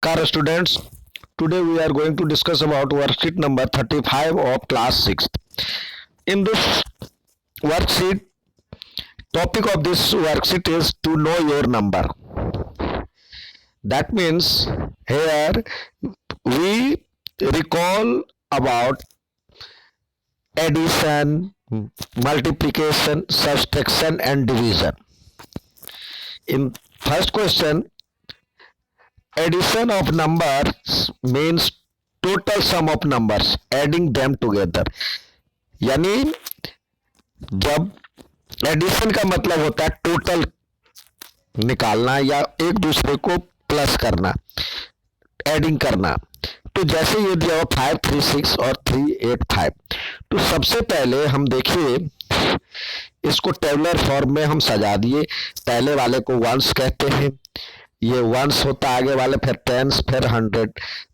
Namaskar students, today we are going to discuss about worksheet number 35 of class 6th. In this worksheet, topic of this worksheet is to know your number. That means here we recall about addition, multiplication, subtraction and division. In first question, addition of numbers means total sum of numbers, adding them together. यानी जब addition का मतलब होता है total निकालना या एक दूसरे को प्लस करना, एडिंग करना। तो जैसे ये दिया हुआ 536 और 385, तो सबसे पहले हम देखिए इसको टेबुलर फॉर्म में हम सजा दिए। पहले वाले को वंस कहते हैं, ये वंस होता आगे वाले, फिर टेंस, फिर 100।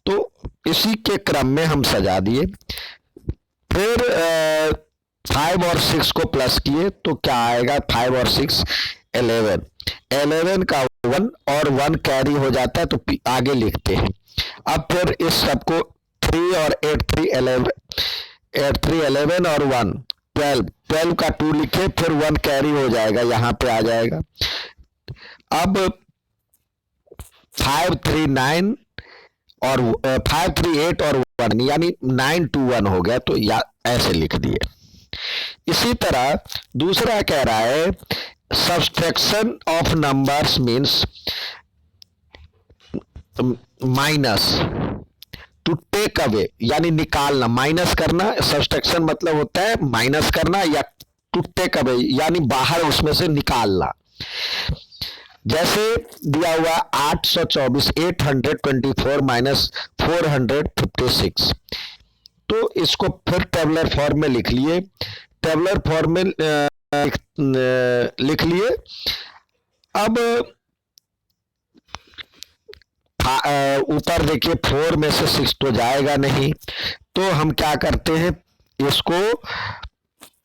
तो इसी के क्रम में हम सजा दिए। फिर 5 और 6 को प्लस किए तो क्या आएगा, 5 और 6 11 का 1 और 1 कैरी हो जाता है तो आगे लिखते हैं। अब फिर इस सबको 3 और 8 3 11 और 1 12 का 2 लिखे, फिर 1 कैरी हो जाएगा, यहाँ पे आ जाएगा। अब 5 3 9 और 5 3 8 और 1 यानी 9 2 1 हो गया, तो ऐसे लिख दिए। इसी तरह दूसरा कह रहा है subtraction of numbers means minus, to take away यानी निकालना, माइनस करना। सब्सट्रैक्शन मतलब होता है माइनस करना, या टू टेक अवे यानी बाहर उसमें से निकालना। जैसे दिया हुआ 824 824 माइनस 456, तो इसको फिर टेबुलर फॉर्म में लिख लिए। टेबुलर फॉर्म में लिख लिए। अब ऊपर देखिए 4 में से 6 तो जाएगा नहीं, तो हम क्या करते हैं, इसको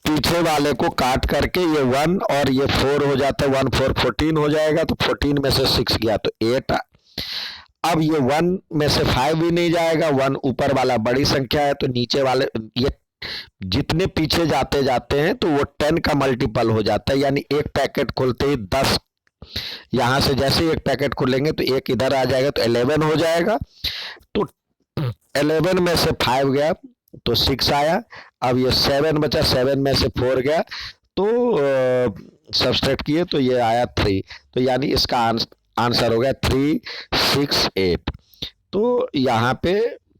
पीछे वाले को काट करके ये 1 और ये 4 हो जाता है, 1 4 14 हो जाएगा। तो 14 में से 6 गया तो 8। अब ये 1 में से 5 भी नहीं जाएगा, 1 ऊपर वाला बड़ी संख्या है, तो नीचे वाले ये जितने पीछे जाते जाते हैं तो वो 10 का मल्टीपल हो जाता है। यानी एक पैकेट खोलते ही 10, यहां से जैसे एक पैकेट खोलेंगे तो एक इधर आ जाएगा, तो 11 हो जाएगा। तो 11 में से 5 गया तो 6 आया। अब ये 7 बचा, 7 में से 4 गया तो सब्सट्रैक्ट किए तो ये आया 3। तो यानी इसका आंसर हो गया 368। तो यहाँ पे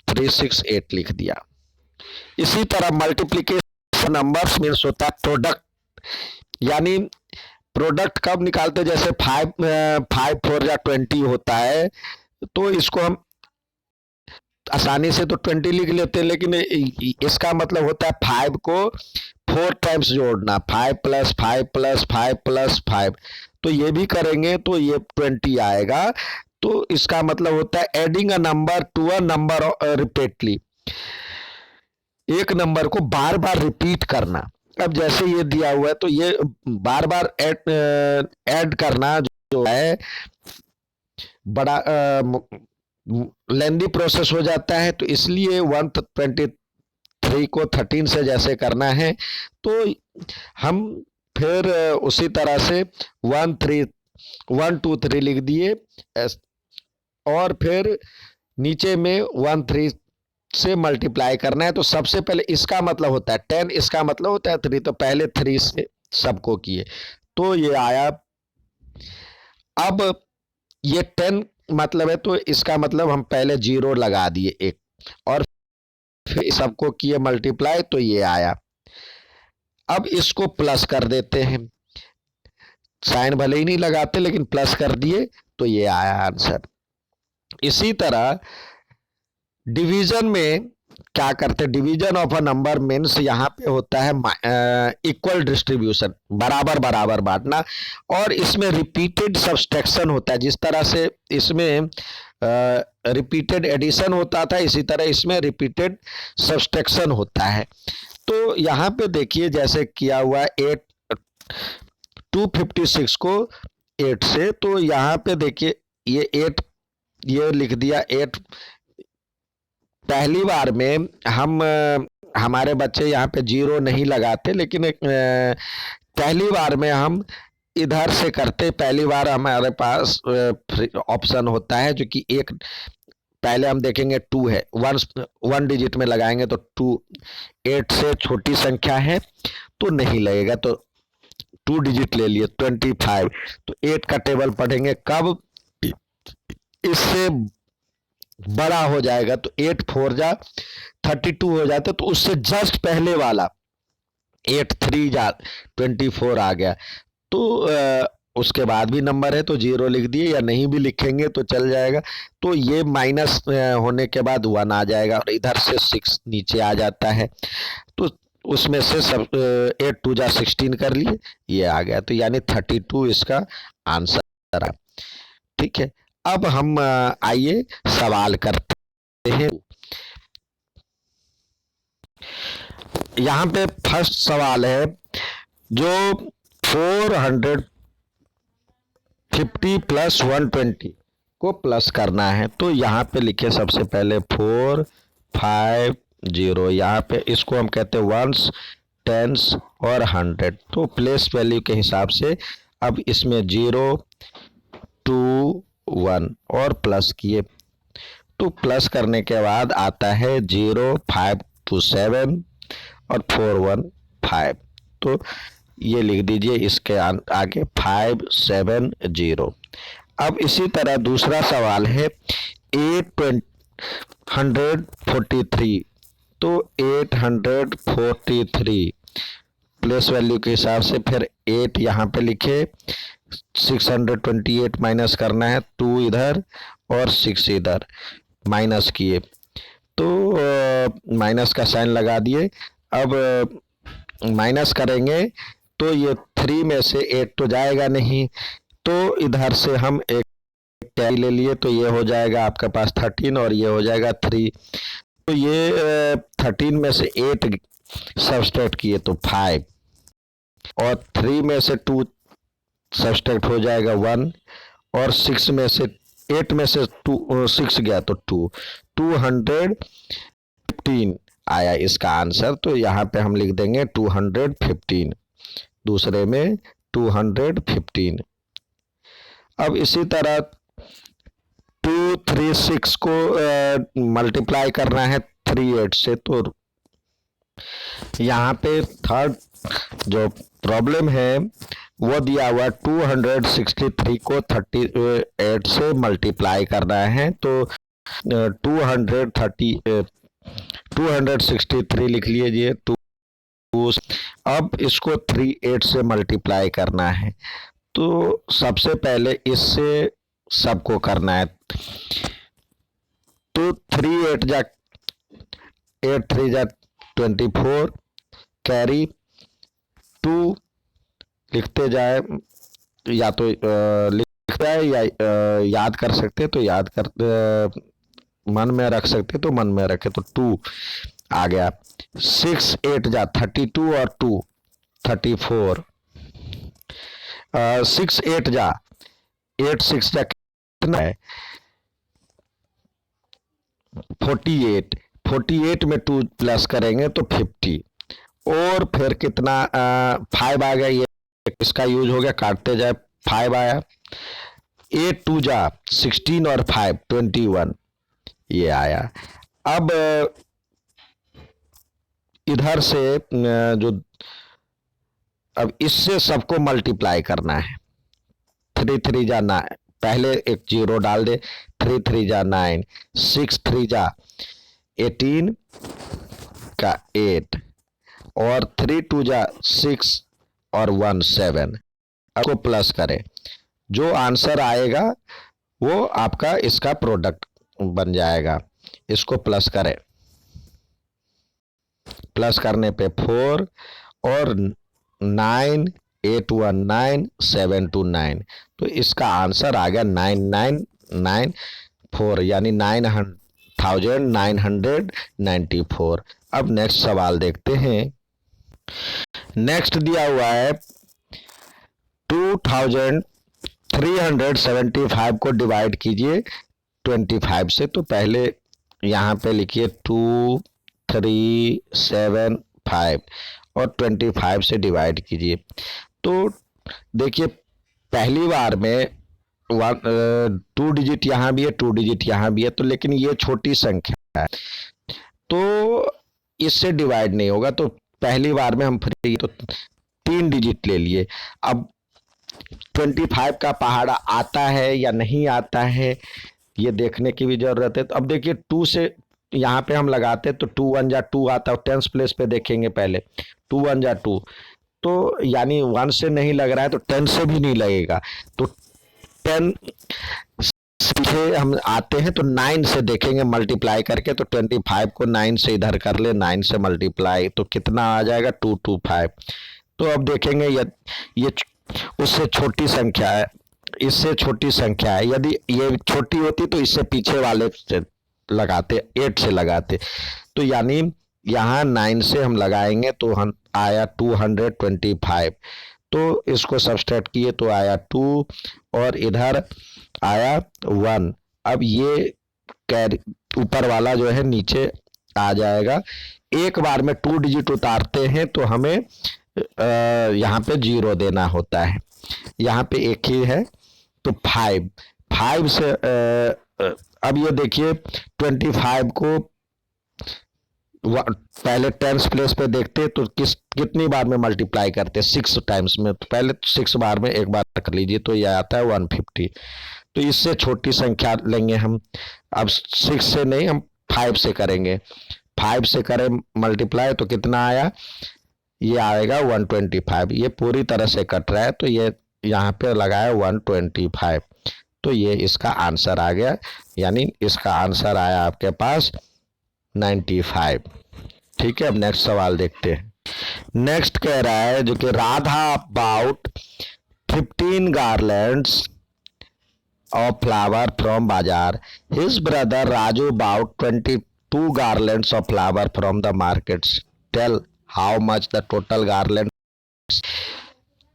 368 लिख दिया। इसी तरह मल्टीप्लिकेशन नंबर्स मीन्स होता है प्रोडक्ट, यानी प्रोडक्ट कब निकालते, जैसे 5 4 या 20 होता है, तो इसको हम आसानी से तो 20 लिख लेते हैं, लेकिन इसका मतलब होता है 5 को 4 टाइम्स जोड़ना, 5 प्लस 5 प्लस 5 प्लस 5। तो ये भी करेंगे तो ये 20 आएगा। तो इसका मतलब होता है adding a number to a number repeatedly, एक नंबर को बार बार रिपीट करना। अब जैसे ये दिया हुआ है तो ये बार बार ऐड करना जो है बड़ा लेंदी प्रोसेस हो जाता है। तो इसलिए 123 को 13 से जैसे करना है, तो हम फिर उसी तरह से 1 2 3 लिख दिए, और फिर नीचे में 1 3 से मल्टीप्लाई करना है। तो सबसे पहले इसका मतलब होता है 10, इसका मतलब होता है 3, तो पहले 3 से सबको किए तो ये आया। अब ये 10 मतलब है, तो इसका मतलब हम पहले 0 लगा दिए एक, और फिर सबको किए मल्टीप्लाई तो ये आया। अब इसको प्लस कर देते हैं, साइन भले ही नहीं लगाते लेकिन प्लस कर दिए तो ये आया आंसर। इसी तरह डिवीजन में क्या करते हैं, division of a number means यहाँ पे होता है इक्वल डिस्ट्रीब्यूशन, बराबर बराबर बांटना, और इसमें रिपीटेड सब्सट्रैक्शन होता है। जिस तरह से इसमें रिपीटेड एडिशन होता था, इसी तरह इसमें रिपीटेड सब्सट्रैक्शन होता है। तो यहाँ पे देखिए जैसे किया हुआ 256 को 8 से, तो यहाँ पे देखिए ये 8 ये लिख दिया 8। पहली बार में हम हमारे बच्चे यहाँ पे 0 नहीं लगाते, लेकिन पहली बार में हम इधर से करते। पहली बार हमारे पास ऑप्शन होता है जो कि एक, पहले हम देखेंगे 2 है, वन डिजिट में लगाएंगे तो 2। 8 से छोटी संख्या है तो नहीं लगेगा, तो 2 डिजिट ले लिए 25। तो 8 का टेबल पढ़ेंगे, कब इससे बड़ा हो जाएगा तो 8 4 जा 32 हो जाता है, तो उससे जस्ट पहले वाला 8 3 जा 24 आ गया। तो उसके बाद भी नंबर है तो 0 लिख दिए, या नहीं भी लिखेंगे तो चल जाएगा। तो ये माइनस होने के बाद 1 आ जाएगा और इधर से 6 नीचे आ जाता है। तो उसमें से सब 8 2 जा 16 कर लिए, ये आ गया। तो यानी 32 इसका आंसर है। ठीक है, अब हम आइए सवाल करते हैं। यहाँ पे फर्स्ट सवाल है, जो 450 प्लस 120 को प्लस करना है। तो यहाँ पे लिखे सबसे पहले 450। यहाँ पे इसको हम कहते हैं वंस, टेंस और 100। तो प्लेस वैल्यू के हिसाब से अब इसमें 0 2 1 और प्लस किए। तो प्लस करने के बाद आता है 0 5 2 7 और 4 1 5। तो ये लिख दीजिए इसके आगे 570। अब इसी तरह दूसरा सवाल है 843। तो 843 प्लेस वैल्यू के हिसाब से फिर 8 यहाँ पे लिखे, 628 माइनस करना है, 2 इधर और 6 इधर माइनस किए। तो माइनस का साइन लगा दिए। अब माइनस करेंगे तो ये 3 में से 8 तो जाएगा नहीं, तो इधर से हम एक कैरी ले लिए, तो ये हो जाएगा आपके पास 13 और ये हो जाएगा 3। तो ये 13 में से 8 सब्सट्रैक्ट किए तो 5, और 3 में से 2 सब्सट्रैक्ट हो जाएगा 1, और 6 में से 8 में से 6 गया तो 2, 215 आया इसका आंसर। तो यहाँ पे हम लिख देंगे 215, दूसरे में 215। अब इसी तरह 236 को मल्टीप्लाई करना है 38 से। तो यहाँ पे थर्ड जो प्रॉब्लम है वो दिया हुआ 263 को 38 से मल्टीप्लाई करना है। तो 263 लिख लीजिए। अब इसको 38 से मल्टीप्लाई करना है। तो सबसे पहले इससे सबको करना है। तो 3 8 जा 8 3 जा 24, कैरी 2 लिखते जाए, या तो लिखते जाए या याद कर सकते तो याद कर, मन में रख सकते तो मन में रखे। तो 2 आ गया, 6 8 जा 32 और 2 34, 6 8 जा 8 6 जा कितना है 48, 48 में 2 प्लस करेंगे तो 50, और फिर कितना 5 आ गया, ये इसका यूज हो गया, काटते जाए 5 आया, 8 2 जा 16 और 5 21 ये आया। अब इधर से जो अब इससे सबको मल्टीप्लाई करना है। 3 3 जा 9, पहले एक 0 डाल दे, 3 3 जा 9, 6 3 जा 18 का 8, और 3 2 जा 6 और 1 7। को प्लस करें, जो आंसर आएगा वो आपका इसका प्रोडक्ट बन जाएगा। इसको प्लस करें, प्लस करने पे 4 और 9 8 1 9 7 2 9। तो इसका आंसर आ गया 9994, यानी 9994। अब नेक्स्ट सवाल देखते हैं। नेक्स्ट दिया हुआ है 2375 को डिवाइड कीजिए 25 से, तो पहले यहाँ पे लिखिए 2 3 7 5 और 25 से डिवाइड कीजिए। तो देखिए पहली बार में 2 डिजिट यहाँ भी है, 2 डिजिट यहाँ भी है, तो लेकिन ये छोटी संख्या है तो इससे डिवाइड नहीं होगा। तो पहली बार में हम फ्री तो 3 डिजिट ले लिए। अब 25 का पहाड़ा आता है या नहीं आता है ये देखने की भी जरूरत है। तो अब देखिए 2 से यहाँ पे हम लगाते तो 2 1 जा 2 आता है, 10 प्लेस पे देखेंगे पहले 2 1 जा 2, तो यानी 1 से नहीं लग रहा है तो 10 से भी नहीं लगेगा। तो 10 से हम आते हैं तो 9 से देखेंगे मल्टीप्लाई करके, तो 25 को 9 से इधर कर ले, 9 से मल्टीप्लाई तो कितना आ जाएगा 225। तो अब देखेंगे ये उससे छोटी संख्या है, इससे छोटी संख्या है, यदि ये छोटी होती तो इससे पीछे वाले से लगाते 8 से लगाते, तो यानी यहाँ 9 से हम लगाएंगे तो हम आया 225। तो इसको सब्सट्रैक्ट किए तो आया 2 और इधर आया 1। अब ये ऊपर वाला जो है नीचे आ जाएगा। एक बार में 2 डिजिट उतारते हैं तो हमें यहाँ पे 0 देना होता है, यहाँ पे एक ही है तो 5 से अब ये देखिए 25 को पहले 10 प्लेस पे देखते तो कितनी बार में मल्टीप्लाई करते 6 टाइम्स में, तो पहले 6 बार में एक बार कर लीजिए तो यह आता है 150। तो इससे छोटी संख्या लेंगे हम, अब 6 से नहीं हम 5 से करेंगे, 5 से करें मल्टीप्लाई तो कितना आया, ये आएगा 125। ये पूरी तरह से कट रहा है तो ये यहाँ पे लगाया 125, तो ये इसका आंसर आ गया, यानी इसका आंसर आया आपके पास 95। ठीक है, अब नेक्स्ट सवाल देखते हैं। नेक्स्ट कह रहा है जो कि Radha about 15 garlands of flower from बाजार, his brother Raju about 22 garlands of flower from the markets, tell how much the total garland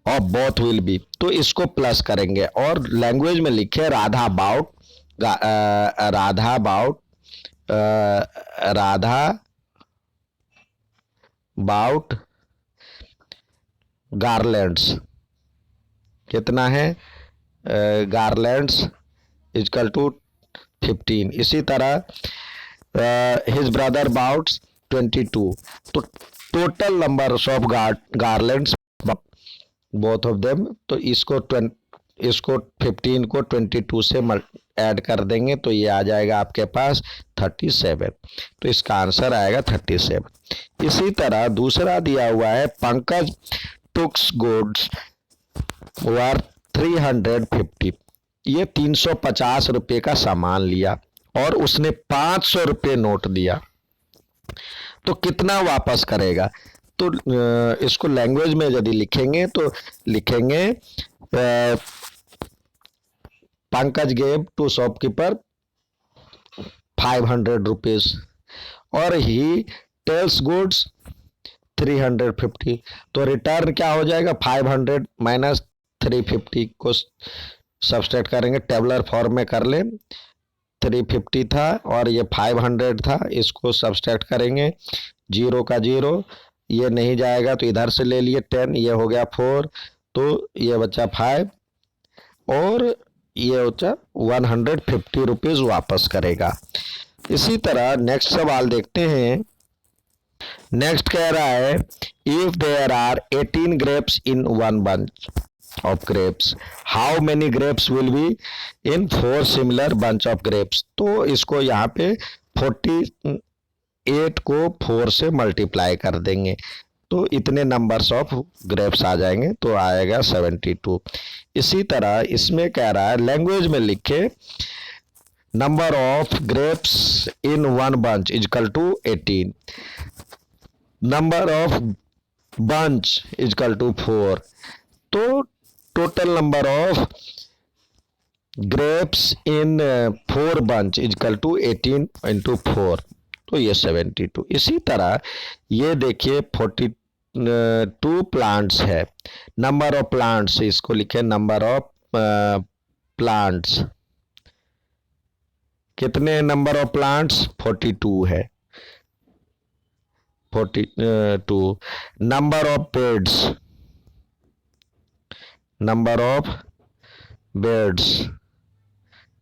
of both will be. तो इसको प्लस करेंगे और लैंग्वेज में लिखे राधा अबाउट गार्लैंड्स कितना है, गार्लैंड्स इक्वल टू 15। इसी तरह हिज ब्रदर अबाउट 22, तो total number of garlands both of them, तो इसको 15 को 22 से ऐड कर देंगे तो ये आ जाएगा आपके पास 37। तो इसका आंसर आएगा 37। इसी तरह दूसरा दिया हुआ है पंकज टुक्स गुड्स वर्थ 350, ये 350 रुपये का सामान लिया और उसने 500 रुपये नोट दिया, तो कितना वापस करेगा। तो इसको लैंग्वेज में यदि लिखेंगे तो लिखेंगे Pankaj gave to shopkeeper 500 rupees और ही टेल्स गुड्स 350, तो रिटर्न क्या हो जाएगा 500 माइनस 350 को सब्सट्रैक्ट करेंगे, टेबलर फॉर्म में कर ले, 350 था और ये 500 था, इसको सब्सट्रैक्ट करेंगे, 0 का 0 ये नहीं जाएगा तो इधर से ले लिए 10, ये हो गया 4, तो ये बचा 5 और ये बचा 150 रुपीज वापस करेगा। इसी तरह नेक्स्ट सवाल देखते हैं। नेक्स्ट कह रहा है if there are 18 grapes in one bunch of grapes, how many grapes will be in 4 similar bunch of grapes. तो इसको यहाँ पे 48 को 4 से मल्टीप्लाई कर देंगे तो इतने नंबर्स ऑफ ग्रेप्स आ जाएंगे, तो आएगा 72। इसी तरह इसमें कह रहा है लैंग्वेज में लिखे number of grapes in one bunch equal to 18, number of bunch equal to 4, तो total number of grapes in 4 bunch equal to 18 into 4, तो ये 72। इसी तरह ये देखिए 42 प्लांट्स है, नंबर ऑफ प्लांट्स इसको लिखे नंबर ऑफ प्लांट्स कितने नंबर ऑफ प्लांट्स? 42 है। 42। Number of beds, number of beds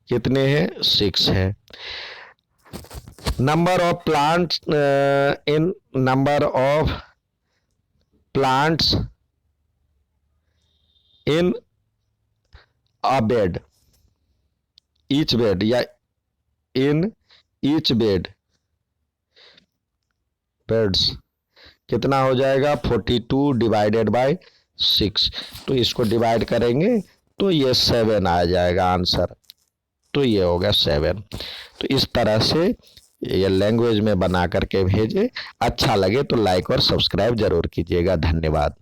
कितने हैं? 6 है। Number of plants in number of plants in a bed, each bed या इन ईच बेड, बेड्स कितना हो जाएगा? 42 डिवाइडेड बाय 6। तो इसको डिवाइड करेंगे तो ये 7 आ जाएगा आंसर। तो ये हो गया 7। तो इस तरह से ये लैंग्वेज में बना करके भेजे। अच्छा लगे तो लाइक और सब्सक्राइब जरूर कीजिएगा। धन्यवाद।